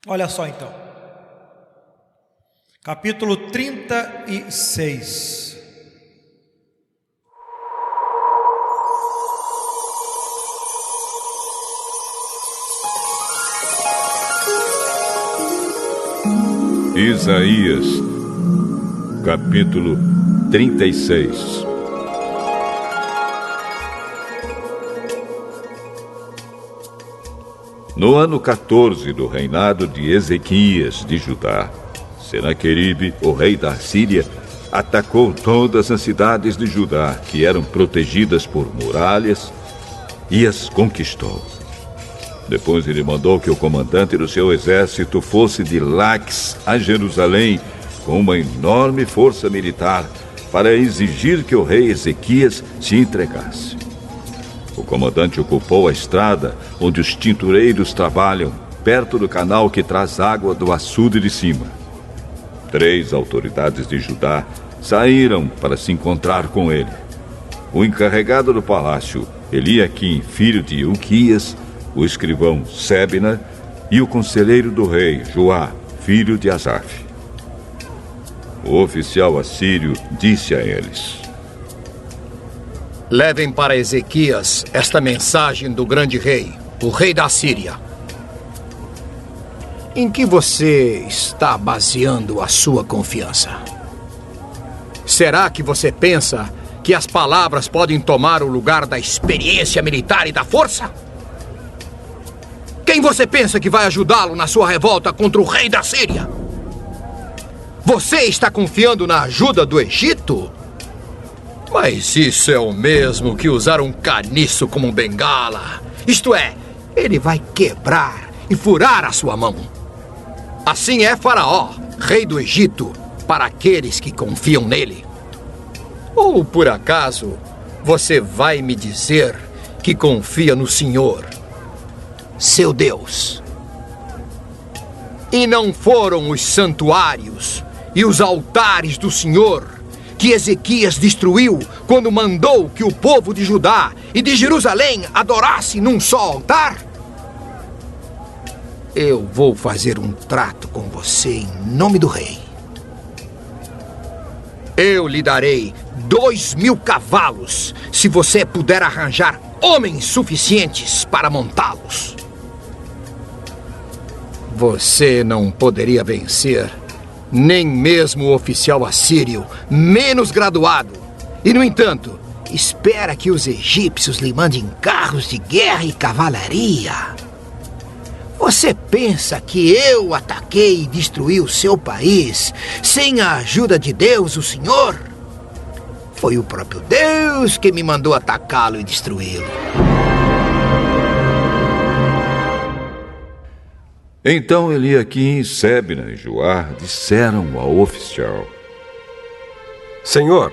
Olha só então, capítulo 36. Isaías, capítulo 36. No ano 14 do reinado de Ezequias de Judá, Senaqueribe, o rei da Síria, atacou todas as cidades de Judá que eram protegidas por muralhas e as conquistou. Depois ele mandou que o comandante do seu exército fosse de Laques a Jerusalém com uma enorme força militar para exigir que o rei Ezequias se entregasse. O comandante ocupou a estrada onde os tintureiros trabalham, perto do canal que traz água do açude de cima. 3 autoridades de Judá saíram para se encontrar com ele. O encarregado do palácio, Eliaquim, filho de Ilquias, o escrivão Sebna e o conselheiro do rei, Joá, filho de Asaf. O oficial assírio disse a eles: levem para Ezequias esta mensagem do grande rei, o rei da Síria. Em que você está baseando a sua confiança? Será que você pensa que as palavras podem tomar o lugar da experiência militar e da força? Quem você pensa que vai ajudá-lo na sua revolta contra o rei da Síria? Você está confiando na ajuda do Egito? Mas isso é o mesmo que usar um caniço como um bengala. Isto é, ele vai quebrar e furar a sua mão. Assim é Faraó, rei do Egito, para aqueles que confiam nele. Ou, por acaso, você vai me dizer que confia no Senhor, seu Deus? E não foram os santuários e os altares do Senhor que Ezequias destruiu quando mandou que o povo de Judá e de Jerusalém adorasse num só altar? Eu vou fazer um trato com você em nome do rei. Eu lhe darei 2.000 cavalos se você puder arranjar homens suficientes para montá-los. Você não poderia vencer nem mesmo o oficial assírio menos graduado. E, no entanto, espera que os egípcios lhe mandem carros de guerra e cavalaria. Você pensa que eu ataquei e destruí o seu país sem a ajuda de Deus, o Senhor? Foi o próprio Deus que me mandou atacá-lo e destruí-lo. Então Eliaquim, Sebna e Joá disseram ao oficial: Senhor,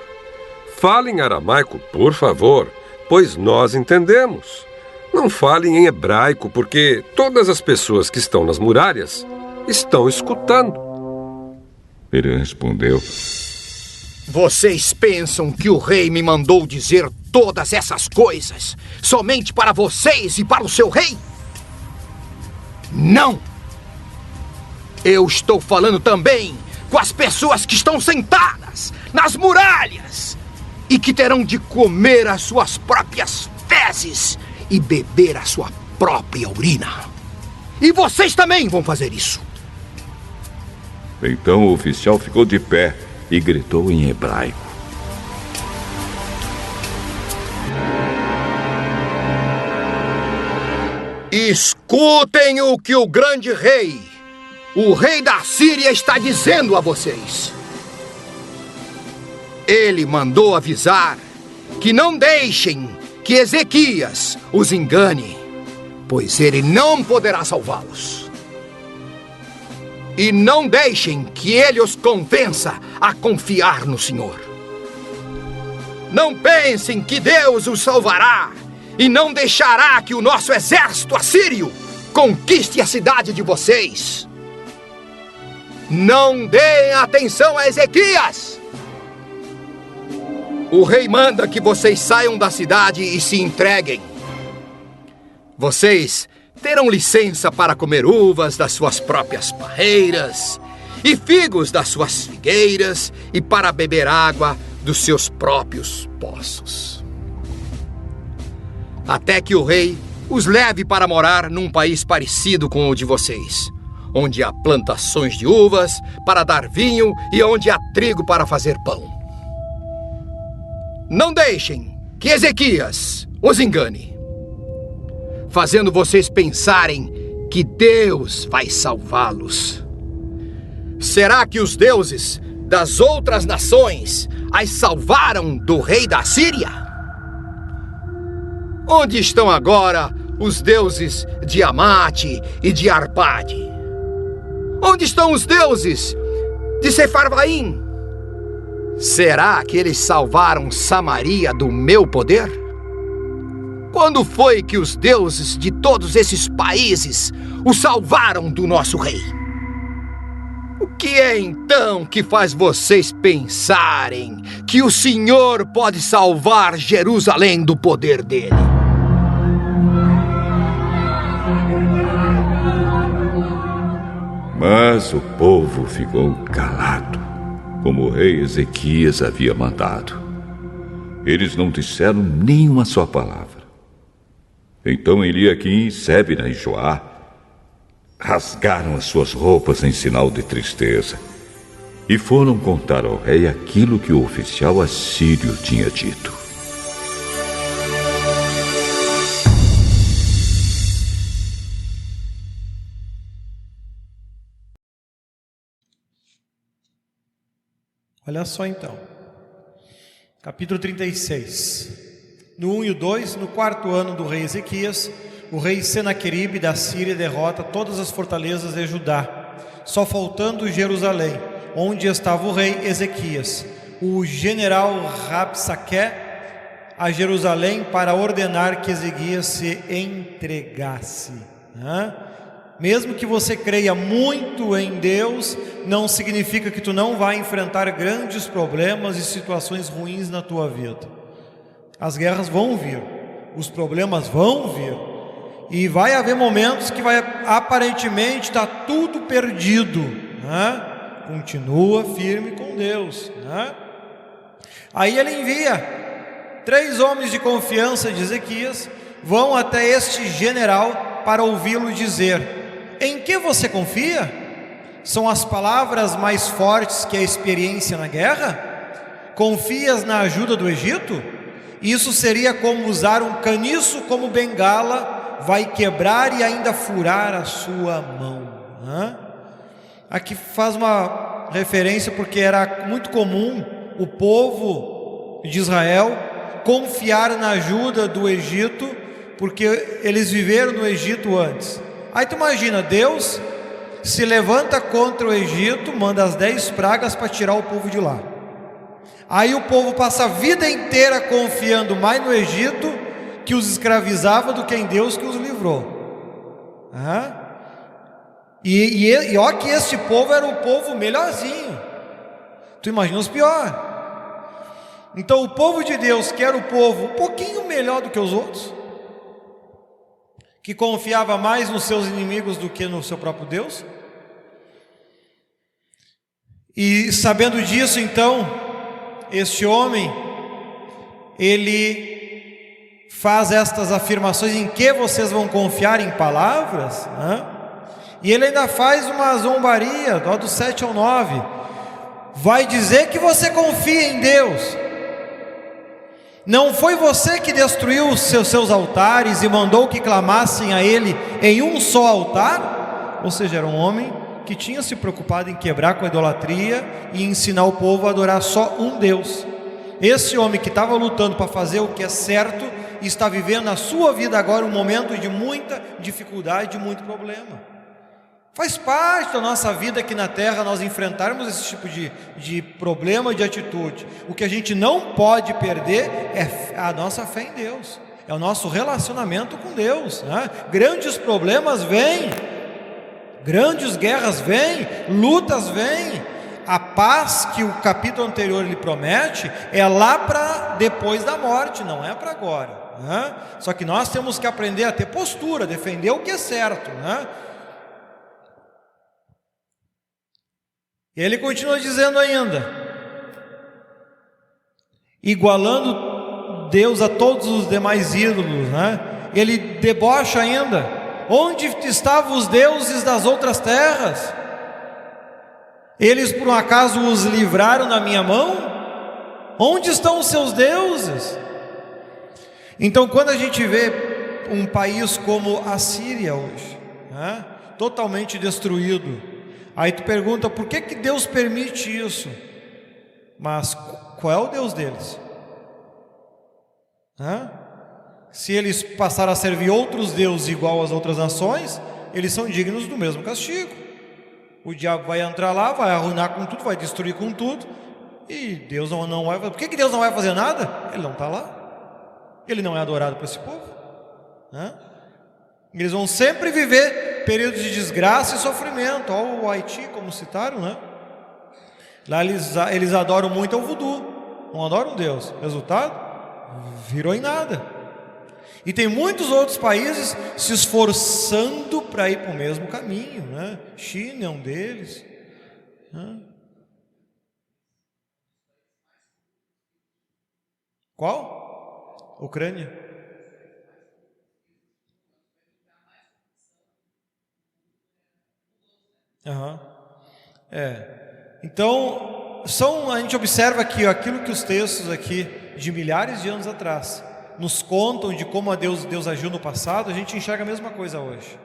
fale em aramaico, por favor, pois nós entendemos. Não fale em hebraico, porque todas as pessoas que estão nas muralhas estão escutando. Ele respondeu: Vocês pensam que o rei me mandou dizer todas essas coisas somente para vocês e para o seu rei? Não! Eu estou falando também com as pessoas que estão sentadas nas muralhas e que terão de comer as suas próprias fezes e beber a sua própria urina. E vocês também vão fazer isso. Então o oficial ficou de pé e gritou em hebraico: Escutem o que o grande rei, o rei da Síria, está dizendo a vocês. Ele mandou avisar que não deixem que Ezequias os engane, pois ele não poderá salvá-los. E não deixem que ele os convença a confiar no Senhor. Não pensem que Deus os salvará e não deixará que o nosso exército assírio conquiste a cidade de vocês. Não deem atenção a Ezequias. O rei manda que vocês saiam da cidade e se entreguem. Vocês terão licença para comer uvas das suas próprias parreiras e figos das suas figueiras e para beber água dos seus próprios poços. Até que o rei os leve para morar num país parecido com o de vocês, onde há plantações de uvas para dar vinho e onde há trigo para fazer pão. Não deixem que Ezequias os engane, fazendo vocês pensarem que Deus vai salvá-los. Será que os deuses das outras nações as salvaram do rei da Síria? Onde estão agora os deuses de Amate e de Arpade? Onde estão os deuses de Sefarvaim? Será que eles salvaram Samaria do meu poder? Quando foi que os deuses de todos esses países o salvaram do nosso rei? O que é então que faz vocês pensarem que o Senhor pode salvar Jerusalém do poder dele? Mas o povo ficou calado, como o rei Ezequias havia mandado. Eles não disseram nem uma só palavra. Então Eliaquim, Sebna e Joá rasgaram as suas roupas em sinal de tristeza e foram contar ao rei aquilo que o oficial assírio tinha dito. Olha só então, capítulo 36. No 1 e o 2, no 4º ano do rei Ezequias, o rei Senaqueribe da Síria derrota todas as fortalezas de Judá, só faltando Jerusalém, onde estava o rei Ezequias. O general Rabsaque a Jerusalém para ordenar que Ezequias se entregasse. Mesmo que você creia muito em Deus, não significa que tu não vai enfrentar grandes problemas e situações ruins na tua vida. As guerras vão vir, os problemas vão vir, e vai haver momentos que vai aparentemente estar tudo perdido, Continua firme com Deus, Aí ele envia 3 homens de confiança de Ezequias, vão até este general para ouvi-lo dizer: em que você confia? São as palavras mais fortes que a experiência na guerra? Confias na ajuda do Egito? Isso seria como usar um caniço como bengala, vai quebrar e ainda furar a sua mão. Aqui faz uma referência porque era muito comum o povo de Israel confiar na ajuda do Egito, porque eles viveram no Egito antes. Aí tu imagina, Deus se levanta contra o Egito, manda as 10 pragas para tirar o povo de lá. Aí o povo passa a vida inteira confiando mais no Egito, que os escravizava, do que em Deus, que os livrou. E olha que este povo era um povo melhorzinho. Tu imagina os piores. Então o povo de Deus, que era o povo um pouquinho melhor do que os outros, que confiava mais nos seus inimigos do que no seu próprio Deus, e sabendo disso, então, este homem, ele faz estas afirmações: em que vocês vão confiar? Em palavras? E ele ainda faz uma zombaria, do 7 ao 9, vai dizer que você confia em Deus. Não foi você que destruiu os seus altares e mandou que clamassem a ele em um só altar? Ou seja, era um homem que tinha se preocupado em quebrar com a idolatria e ensinar o povo a adorar só um Deus. Esse homem que estava lutando para fazer o que é certo, está vivendo na sua vida agora um momento de muita dificuldade, de muito problema. Faz parte da nossa vida aqui na terra nós enfrentarmos esse tipo de problema, de atitude. O que a gente não pode perder é a nossa fé em Deus, é o nosso relacionamento com Deus. Grandes problemas vêm, grandes guerras vêm, lutas vêm. a paz que o capítulo anterior ele promete é lá para depois da morte, não é para agora, né? Só que nós temos que aprender a ter postura, defender o que é certo, né? E ele continua dizendo ainda, igualando Deus a todos os demais ídolos, né? Ele debocha ainda: onde estavam os deuses das outras terras? Eles por um acaso os livraram da minha mão? Onde estão os seus deuses? Então, quando a gente vê um país como a Síria hoje, né, totalmente destruído, aí tu pergunta, por que Deus permite isso? Mas qual é o Deus deles? Se eles passaram a servir outros deuses igual às outras nações, eles são dignos do mesmo castigo. O diabo vai entrar lá, vai arruinar com tudo, vai destruir com tudo, e Deus não vai fazer. Por que Deus não vai fazer nada? Ele não está lá. Ele não é adorado por esse povo, né? Eles vão sempre viver períodos de desgraça e sofrimento. Olha o Haiti, como citaram, né? Lá eles adoram muito o voodoo, não adoram Deus. Resultado? Virou em nada. E tem muitos outros países se esforçando para ir para o mesmo caminho, né? China é um deles, né? Qual? Ucrânia. Então, a gente observa aqui aquilo que os textos aqui de milhares de anos atrás nos contam de como Deus agiu no passado, a gente enxerga a mesma coisa hoje.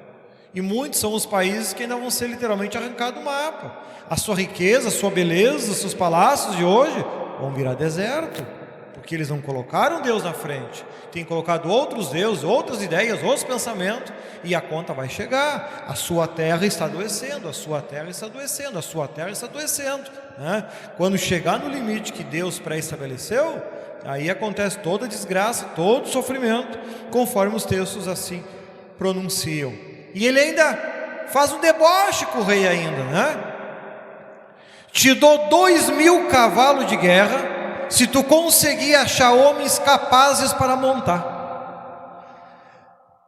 E muitos são os países que ainda vão ser literalmente arrancados do mapa. A sua riqueza, a sua beleza, os seus palácios de hoje vão virar deserto, porque eles não colocaram Deus na frente, têm colocado outros deuses, outras ideias, outros pensamentos, e a conta vai chegar. A sua terra está adoecendo, a sua terra está adoecendo, a sua terra está adoecendo, né? Quando chegar no limite que Deus pré-estabeleceu, aí acontece toda a desgraça, todo o sofrimento, conforme os textos assim pronunciam. E ele ainda faz um deboche com o rei ainda, né? Te dou 2.000 cavalos de guerra, se tu conseguir achar homens capazes para montar.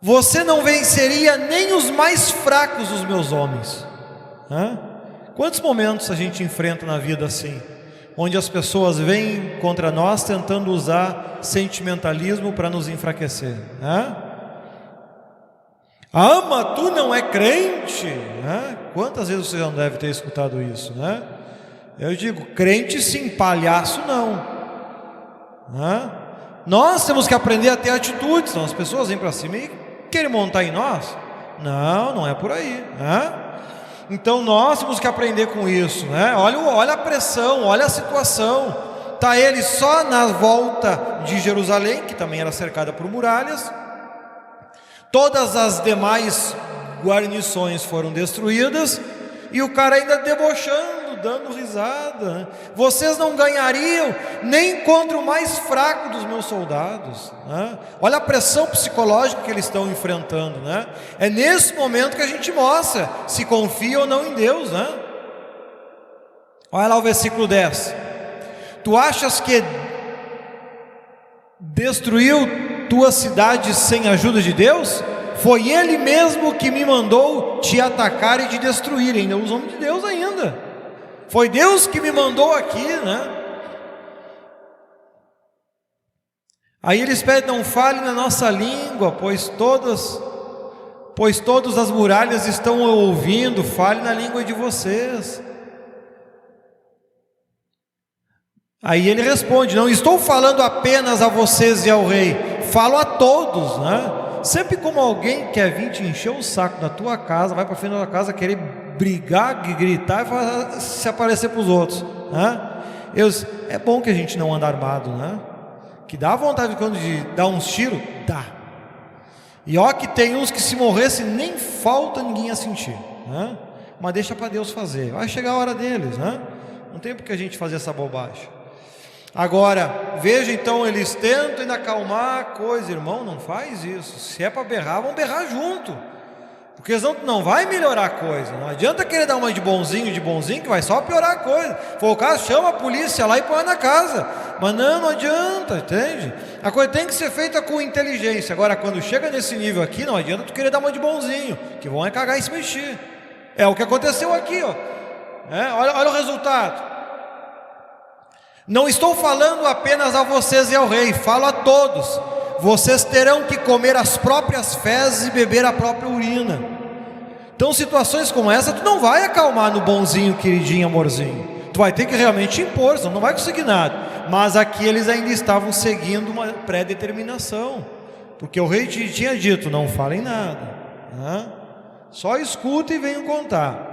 Você não venceria nem os mais fracos dos meus homens. Quantos momentos a gente enfrenta na vida assim, onde as pessoas vêm contra nós tentando usar sentimentalismo para nos enfraquecer, Ama, tu não é crente, Quantas vezes você já não deve ter escutado isso, Eu digo, crente sim, palhaço não, Nós temos que aprender a ter atitudes. Então as pessoas vêm para cima e querem montar em nós. Não é por aí, Então nós temos que aprender com isso, Olha a pressão, olha a situação. Está ele só na volta de Jerusalém, que também era cercada por muralhas. Todas as demais guarnições foram destruídas, e o cara ainda debochando, dando risada, Vocês não ganhariam nem contra o mais fraco dos meus soldados, Olha a pressão psicológica que eles estão enfrentando, É nesse momento que a gente mostra se confia ou não em Deus, Olha lá o versículo 10. Tu achas que destruiu tua cidade sem a ajuda de Deus? Foi Ele mesmo que me mandou te atacar e te destruir. Ainda os homens de Deus ainda. Foi Deus que me mandou aqui, Aí eles pedem, não fale na nossa língua, pois todas as muralhas estão ouvindo. Fale na língua de vocês. Aí ele responde, não estou falando apenas a vocês e ao rei, falo a todos, Sempre como alguém quer vir te encher o saco na tua casa, vai para frente da tua casa querer brigar, gritar e se aparecer para os outros, é bom que a gente não anda armado, Que dá vontade de dar uns tiros, dá. E ó que tem uns que se morresse nem falta ninguém a sentir, Mas deixa para Deus fazer, vai chegar a hora deles, Não tem por que a gente fazer essa bobagem. Agora, veja então, eles tentam ainda acalmar a coisa. Irmão, não faz isso. Se é para berrar, vamos berrar junto. Porque senão não vai melhorar a coisa. Não adianta querer dar uma de bonzinho, que vai só piorar a coisa. Se for o caso, chama a polícia lá e põe na casa. Mas não adianta, entende? A coisa tem que ser feita com inteligência. Agora, quando chega nesse nível aqui, não adianta tu querer dar uma de bonzinho, que vão é cagar e se mexer. É o que aconteceu aqui, ó. Olha o resultado. Não estou falando apenas a vocês e ao rei, falo a todos. Vocês terão que comer as próprias fezes e beber a própria urina. Então, situações como essa, tu não vai acalmar no bonzinho, queridinho, amorzinho. Tu vai ter que realmente impor, senão não vai conseguir nada. Mas aqui eles ainda estavam seguindo uma pré-determinação, porque o rei tinha dito: não falem nada, né? Só escuta e venham contar.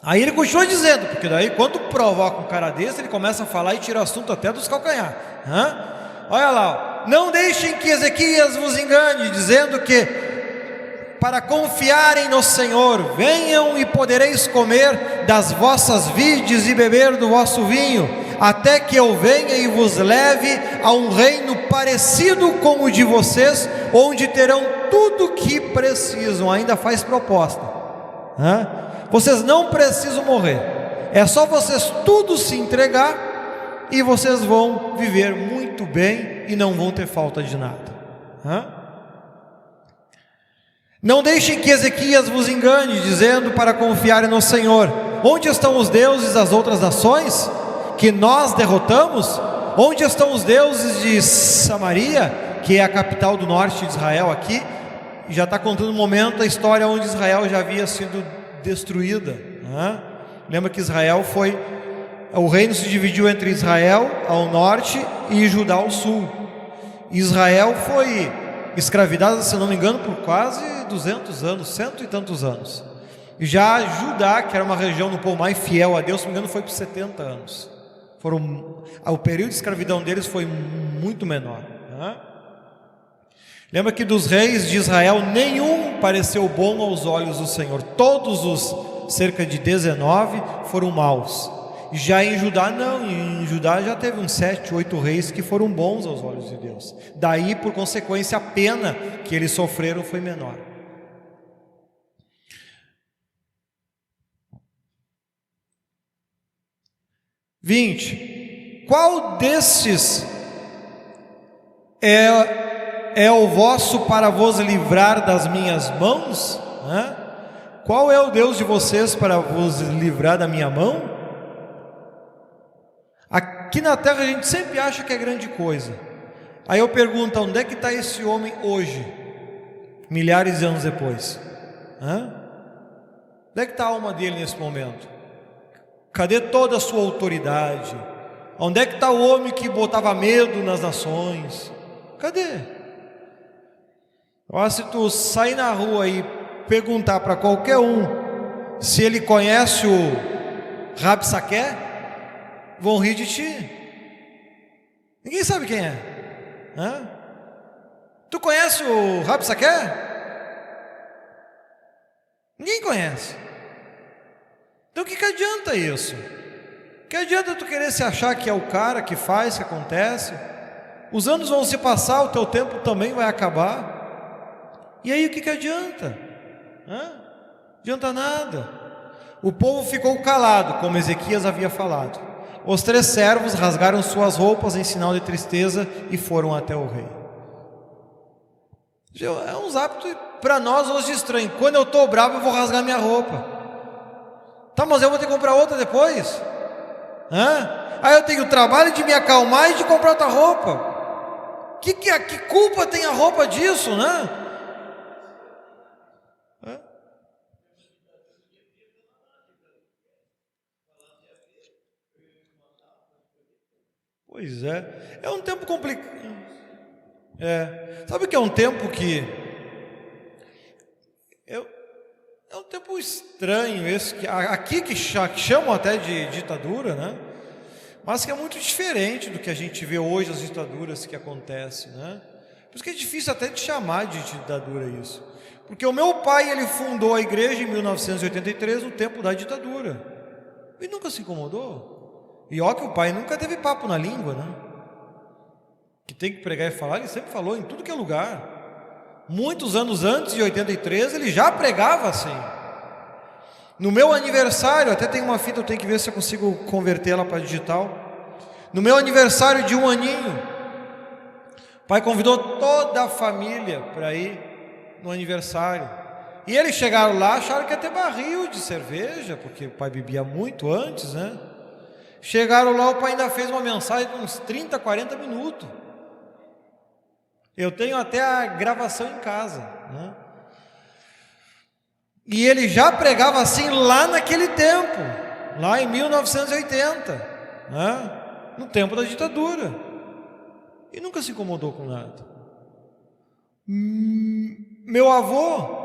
Aí ele continua dizendo, porque daí quando provoca um cara desse, ele começa a falar e tira assunto até dos calcanhares, né? Olha lá, ó. Não deixem que Ezequias vos engane, dizendo que para confiarem no Senhor, venham e podereis comer das vossas vides e beber do vosso vinho, até que eu venha e vos leve a um reino parecido com o de vocês, onde terão tudo o que precisam. Ainda faz proposta, né? Vocês não precisam morrer, é só vocês tudo se entregar e vocês vão viver muito bem e não vão ter falta de nada, né? Não deixem que Ezequias vos engane, dizendo para confiarem no Senhor: onde estão os deuses das outras nações que nós derrotamos? Onde estão os deuses de Samaria, que é a capital do norte de Israel aqui? E já está contando um momento a história onde Israel já havia sido destruída, né? Lembra que o reino se dividiu entre Israel ao norte e Judá ao sul. Israel foi escravidada, se não me engano, por quase 200 anos, 100 e tantos anos. E já Judá, que era uma região do povo mais fiel a Deus, se não me engano, foi por 70 anos. O período de escravidão deles foi muito menor, né? Lembra que dos reis de Israel, nenhum pareceu bom aos olhos do Senhor. Todos os cerca de 19 foram maus. Já em Judá não, em Judá já teve uns 7, 8 reis que foram bons aos olhos de Deus. Daí, por consequência, a pena que eles sofreram foi menor. Qual destes é o vosso para vos livrar das minhas mãos? Qual é o Deus de vocês para vos livrar da minha mão? Aqui na terra a gente sempre acha que é grande coisa. Aí eu pergunto: onde é que está esse homem hoje, milhares de anos depois? Onde é que está a alma dele nesse momento? Cadê toda a sua autoridade? Onde é que está o homem que botava medo nas nações? Cadê? Ó, se tu sair na rua e perguntar para qualquer um se ele conhece o Rabsaque, vão rir de ti. Ninguém sabe quem é. Tu conhece o Rabsaque? Ninguém conhece. Então o que adianta isso? Que adianta tu querer se achar que é o cara que faz, que acontece? Os anos vão se passar, o teu tempo também vai acabar. E aí o que adianta? Não adianta nada. O povo ficou calado, como Ezequias havia falado. Os 3 servos rasgaram suas roupas em sinal de tristeza e foram até o rei. É uns hábitos para nós hoje estranhos. Quando eu estou bravo, eu vou rasgar minha roupa. Tá, mas eu vou ter que comprar outra depois? Aí eu tenho o trabalho de me acalmar e de comprar outra roupa. Que culpa tem a roupa disso, né? Pois é um tempo complicado. Sabe que é um tempo que é um tempo estranho esse, aqui que chamam até de ditadura, né? Mas que é muito diferente do que a gente vê hoje, as ditaduras que acontecem, né? Por isso que é difícil até de chamar de ditadura isso. Porque o meu pai, ele fundou a igreja em 1983, no tempo da ditadura. E nunca se incomodou. E ó que o pai nunca teve papo na língua, né? Que tem que pregar e falar, ele sempre falou em tudo que é lugar. Muitos anos antes de 83, ele já pregava assim. No meu aniversário, até tem uma fita, eu tenho que ver se eu consigo converter ela para digital. No meu aniversário de 1 aninho, o pai convidou toda a família para ir no aniversário. E eles chegaram lá, acharam que ia ter barril de cerveja, porque o pai bebia muito antes, né? Chegaram lá, o pai ainda fez uma mensagem de uns 30, 40 minutos. Eu tenho até a gravação em casa, né? E ele já pregava assim lá naquele tempo, lá em 1980, né? No tempo da ditadura. E nunca se incomodou com nada. Meu avô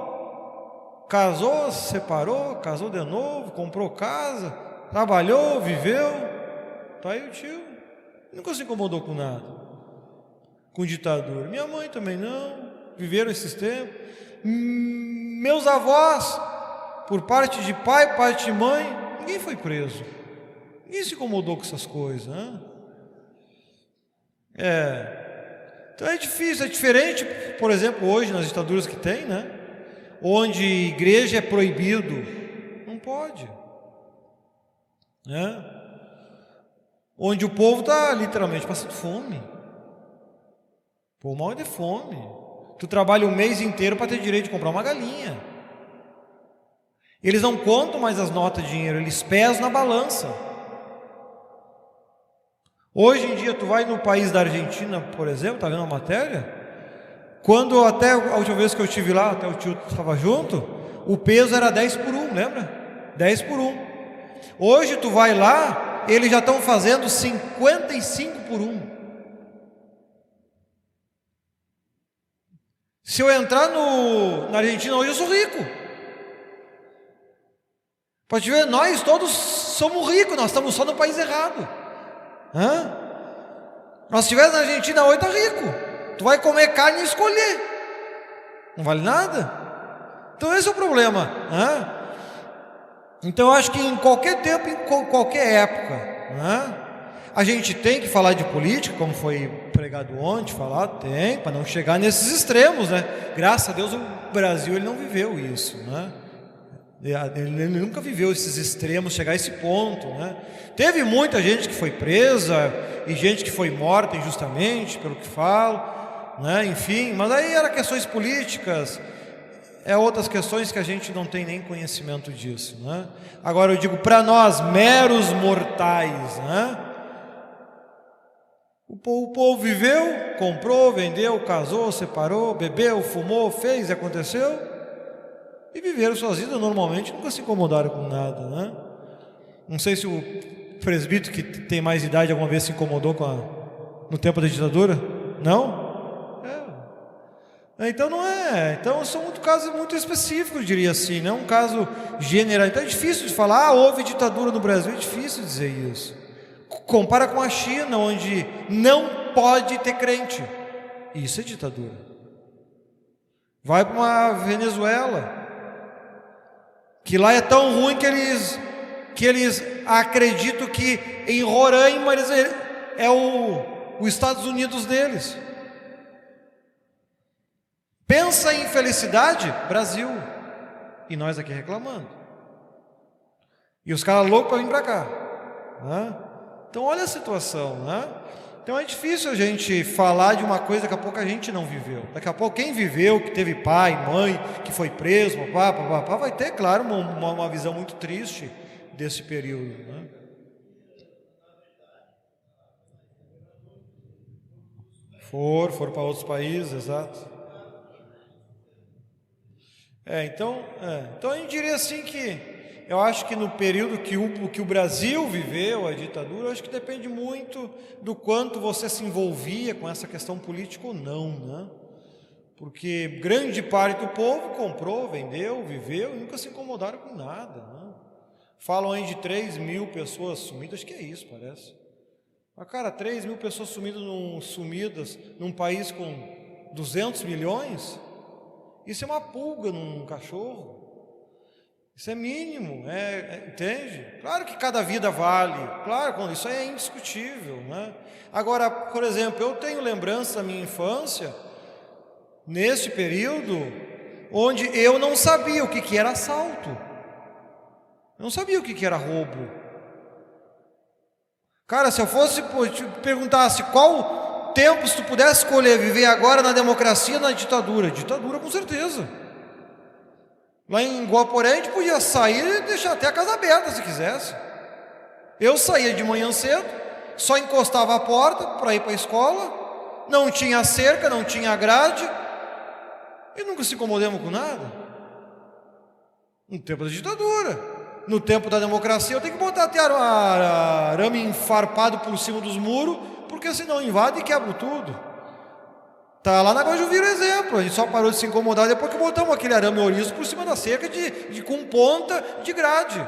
casou, se separou, casou de novo, comprou casa, trabalhou, viveu. Tá aí o tio. Nunca se incomodou com nada, com ditadura. Minha mãe também não. Viveram esses tempos. Meus avós, por parte de pai, parte de mãe, ninguém foi preso. Ninguém se incomodou com essas coisas, né? Então é difícil, é diferente, por exemplo, hoje nas ditaduras que tem, né? Onde igreja é proibido, não pode, né? Onde o povo está literalmente passando fome. O povo morre de fome. Tu trabalha um mês inteiro para ter direito de comprar uma galinha. Eles não contam mais as notas de dinheiro, eles pesam na balança. Hoje em dia, tu vai no país da Argentina, por exemplo, tá vendo a matéria? Quando até a última vez que eu estive lá, até o tio estava junto, o peso era 10 por 1, lembra? 10 por 1. Hoje tu vai lá, eles já estão fazendo 55 por 1. Se eu entrar na Argentina hoje, eu sou rico. Pode ver, nós todos somos ricos, nós estamos só no país errado. Nós estivermos na Argentina hoje, tá rico. Tu vai comer carne e escolher. Não vale nada. Então esse é o problema. Então eu acho que em qualquer tempo, em qualquer época, a gente tem que falar de política, como foi pregado ontem, tem, para não chegar nesses extremos, né? Graças a Deus o Brasil ele não viveu isso, né? Ele nunca viveu esses extremos, chegar a esse ponto, né? Teve muita gente que foi presa e gente que foi morta injustamente, pelo que falo, né? Enfim, mas aí eram questões políticas, outras questões que a gente não tem nem conhecimento disso, né? Agora eu digo, para nós meros mortais, né? O povo viveu, comprou, vendeu, casou, separou, bebeu, fumou, fez e aconteceu. E viveram suas vidas normalmente, nunca se incomodaram com nada, né? Não sei se o presbítero que tem mais idade alguma vez se incomodou no tempo da ditadura. Não? Então não é. Então são casos muito específicos, eu diria assim, não é um caso general. Então é difícil de falar, houve ditadura no Brasil, é difícil dizer isso. Compara com a China, onde não pode ter crente. Isso é ditadura. Vai para uma Venezuela, que lá é tão ruim que eles acreditam que em Roraima é os Estados Unidos deles. Pensa em felicidade, Brasil. E nós aqui reclamando. E os caras loucos para vir para cá, né? Então olha a situação, né? Então é difícil a gente falar de uma coisa que daqui a pouco a gente não viveu. Daqui a pouco quem viveu, que teve pai, mãe, que foi preso, papá, vai ter, claro, uma visão muito triste desse período, né? Foram para outros países, exato. Então eu diria assim que eu acho que no período que o Brasil viveu, a ditadura, eu acho que depende muito do quanto você se envolvia com essa questão política ou não, né? Porque grande parte do povo comprou, vendeu, viveu e nunca se incomodaram com nada, né? Falam aí de 3 mil pessoas sumidas, acho que é isso, parece. Mas, cara, 3 mil pessoas sumidas num país com 200 milhões, isso é uma pulga num cachorro. Isso é mínimo, entende? Claro que cada vida vale, claro, isso é indiscutível, né? Agora, por exemplo, eu tenho lembrança da minha infância neste período, onde eu não sabia o que era assalto, eu não sabia o que era roubo. Cara, se eu fosse te perguntasse qual tempo, se tu pudesse escolher viver agora na democracia ou na ditadura, ditadura com certeza. Lá em Guaporé a gente podia sair e deixar até a casa aberta se quisesse. Eu saía de manhã cedo, só encostava a porta para ir para a escola, não tinha cerca, não tinha grade, e nunca se incomodamos com nada. No tempo da ditadura. No tempo da democracia eu tenho que botar até arame enfarpado por cima dos muros, porque senão invade e quebra tudo. Tá lá na Guajuvira o exemplo, a gente só parou de se incomodar depois que botamos aquele arame ouriço por cima da cerca com ponta de grade.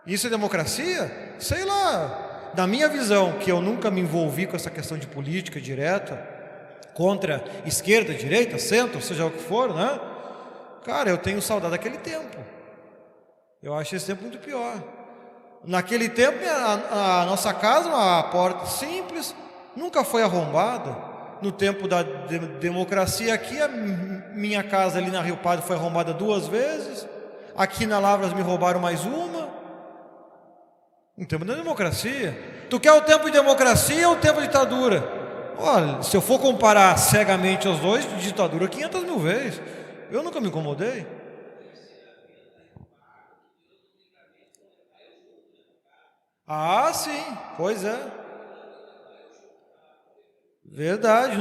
Isso é democracia? Sei lá. Na minha visão, que eu nunca me envolvi com essa questão de política direta, contra esquerda, direita, centro, seja o que for, né? Cara, eu tenho saudade daquele tempo. Eu acho esse tempo muito pior. Naquele tempo, a nossa casa, uma porta simples, nunca foi arrombada. No tempo da democracia aqui, a minha casa ali na Rio Pardo foi arrombada 2 vezes. Aqui na Lavras me roubaram mais uma. No tempo da democracia. Tu quer o tempo de democracia ou o tempo de ditadura? Olha, se eu for comparar cegamente os dois, ditadura 500 mil vezes. Eu nunca me incomodei. Ah, sim, pois é. Verdade,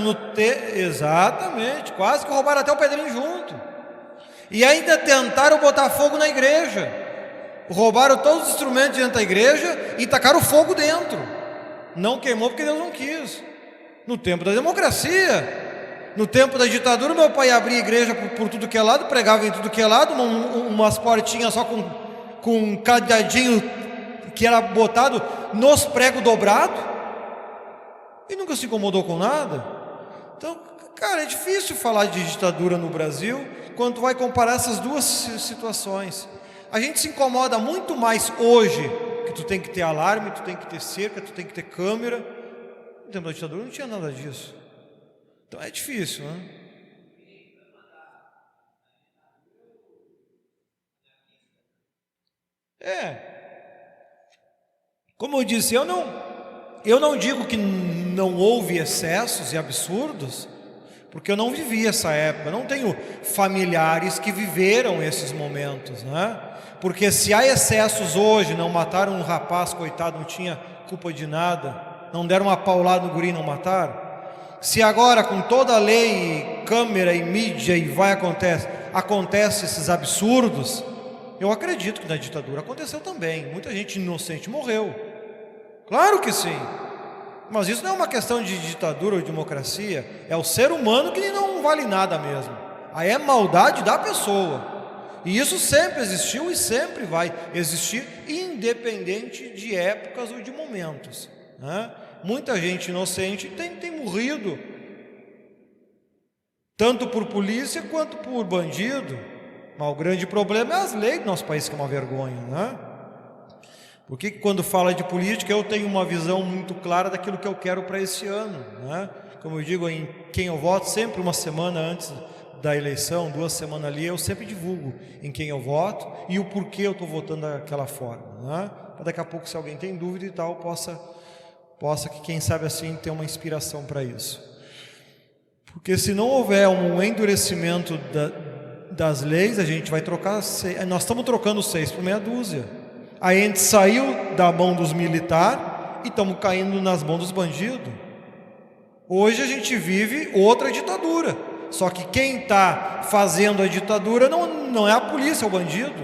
exatamente. Quase que roubaram até o Pedrinho junto. E ainda tentaram botar fogo na igreja. Roubaram todos os instrumentos dentro da igreja e tacaram fogo dentro. Não queimou porque Deus não quis. No tempo da democracia. No tempo da ditadura, meu pai abria igreja por tudo que é lado, pregava em tudo que é lado, umas portinhas só com um cadeadinho que era botado nos pregos dobrados, e nunca se incomodou com nada. Então, cara, é difícil falar de ditadura no Brasil quando tu vai comparar essas duas situações. A gente se incomoda muito mais hoje, que tu tem que ter alarme, tu tem que ter cerca, tu tem que ter câmera. No tempo da ditadura não tinha nada disso. Então é difícil, né? Como eu disse, eu não digo que não houve excessos e absurdos, porque eu não vivi essa época, eu não tenho familiares que viveram esses momentos, né? Porque se há excessos hoje, não mataram um rapaz, coitado, não tinha culpa de nada, não deram uma paulada no guri e não mataram. Se agora com toda a lei, câmera e mídia e acontece esses absurdos, eu acredito que na ditadura aconteceu também, muita gente inocente morreu. Claro que sim, mas isso não é uma questão de ditadura ou democracia, é o ser humano que não vale nada mesmo. Aí é maldade da pessoa, e isso sempre existiu e sempre vai existir, independente de épocas ou de momentos, né? Muita gente inocente tem morrido, tanto por polícia quanto por bandido, mas o grande problema é as leis do nosso país, que é uma vergonha, né? Porque quando fala de política, eu tenho uma visão muito clara daquilo que eu quero para esse ano, né? Como eu digo, em quem eu voto, sempre uma semana antes da eleição, 2 semanas ali, eu sempre divulgo em quem eu voto e o porquê eu estou votando daquela forma, né? Para daqui a pouco, se alguém tem dúvida e tal, possa que quem sabe assim ter uma inspiração para isso. Porque se não houver um endurecimento das leis, a gente vai trocar, nós estamos trocando 6 por meia dúzia. Aí a gente saiu da mão dos militares e estamos caindo nas mãos dos bandidos. Hoje a gente vive outra ditadura. Só que quem está fazendo a ditadura não é a polícia, é o bandido.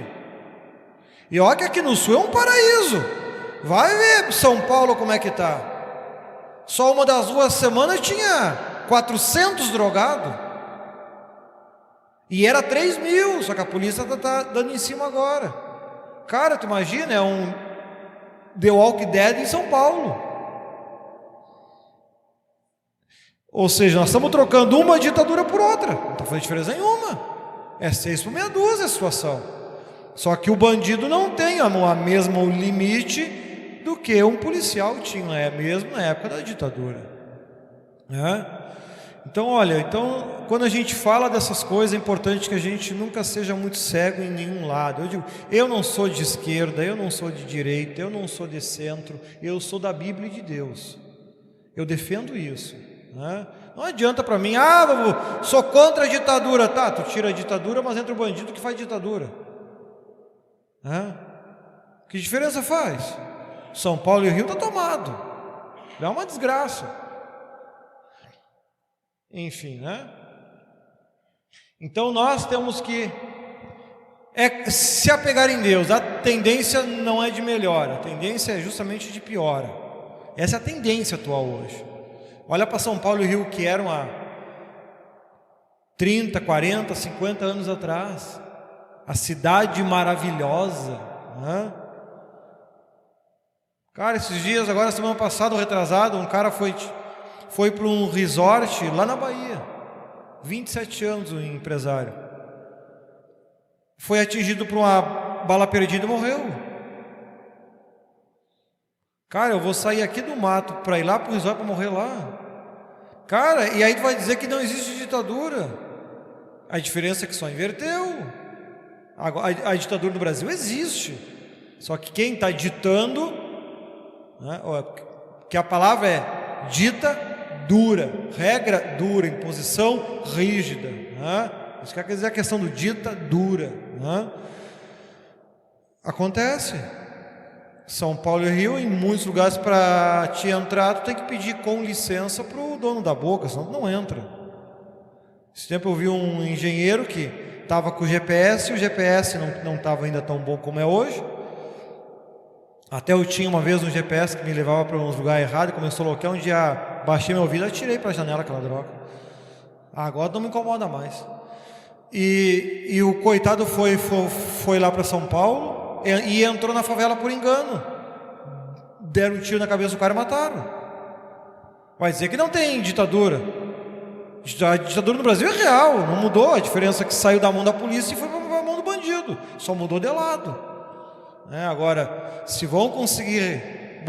E olha que aqui no Sul é um paraíso. Vai ver São Paulo como é que está. Só uma das 2 semanas tinha 400 drogados. E era 3 mil, só que a polícia está dando em cima agora. Cara, tu imagina, é um The Walking Dead em São Paulo. Ou seja, nós estamos trocando uma ditadura por outra. Não está fazendo diferença nenhuma. É 6 por meia dúzia a situação. Só que o bandido não tem a mesma limite do que um policial tinha, mesmo na época da ditadura, né? Então, olha, quando a gente fala dessas coisas, é importante que a gente nunca seja muito cego em nenhum lado. Eu digo, eu não sou de esquerda, eu não sou de direita, eu não sou de centro, eu sou da Bíblia e de Deus. Eu defendo isso, né? Não adianta para mim, sou contra a ditadura. Tá, tu tira a ditadura, mas entra o bandido que faz ditadura, né? Que diferença faz? São Paulo e Rio está tomado, é uma desgraça. Enfim, né? Então nós temos que se apegar em Deus. A tendência não é de melhora, a tendência é justamente de piora. Essa é a tendência atual hoje. Olha para São Paulo e Rio, que eram há 30, 40, 50 anos atrás. A cidade maravilhosa, né? Cara, esses dias, agora semana passada, ou retrasado, um cara foi para um resort lá na Bahia, 27 anos, um empresário, foi atingido por uma bala perdida e morreu. Cara, eu vou sair aqui do mato para ir lá para o resort para morrer lá. Cara, e aí tu vai dizer que não existe ditadura? A diferença é que só inverteu. A ditadura no Brasil existe, só que quem está ditando, né, que a palavra é dita dura, regra dura, imposição rígida, né? Isso quer dizer a questão do dita dura, né? Acontece. São Paulo e Rio, em muitos lugares, para te entrar, tu tem que pedir com licença para o dono da boca, senão tu não entra. Esse tempo eu vi um engenheiro que estava com o GPS, e o GPS não estava ainda tão bom como é hoje. Até eu tinha uma vez um GPS que me levava para uns lugares errados, começou a loquear, um dia baixei meu ouvido, atirei para a janela aquela droga. Agora não me incomoda mais. E o coitado foi lá para São Paulo e entrou na favela por engano. Deram um tiro na cabeça do cara e mataram. Vai dizer que não tem ditadura. A ditadura no Brasil é real, não mudou. A diferença é que saiu da mão da polícia e foi para a mão do bandido. Só mudou de lado. Agora, se vão conseguir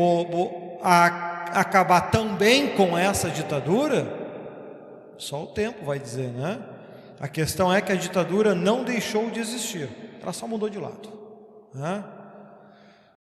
acabar também com essa ditadura, só o tempo vai dizer, né? A questão é que a ditadura não deixou de existir, ela só mudou de lado, né?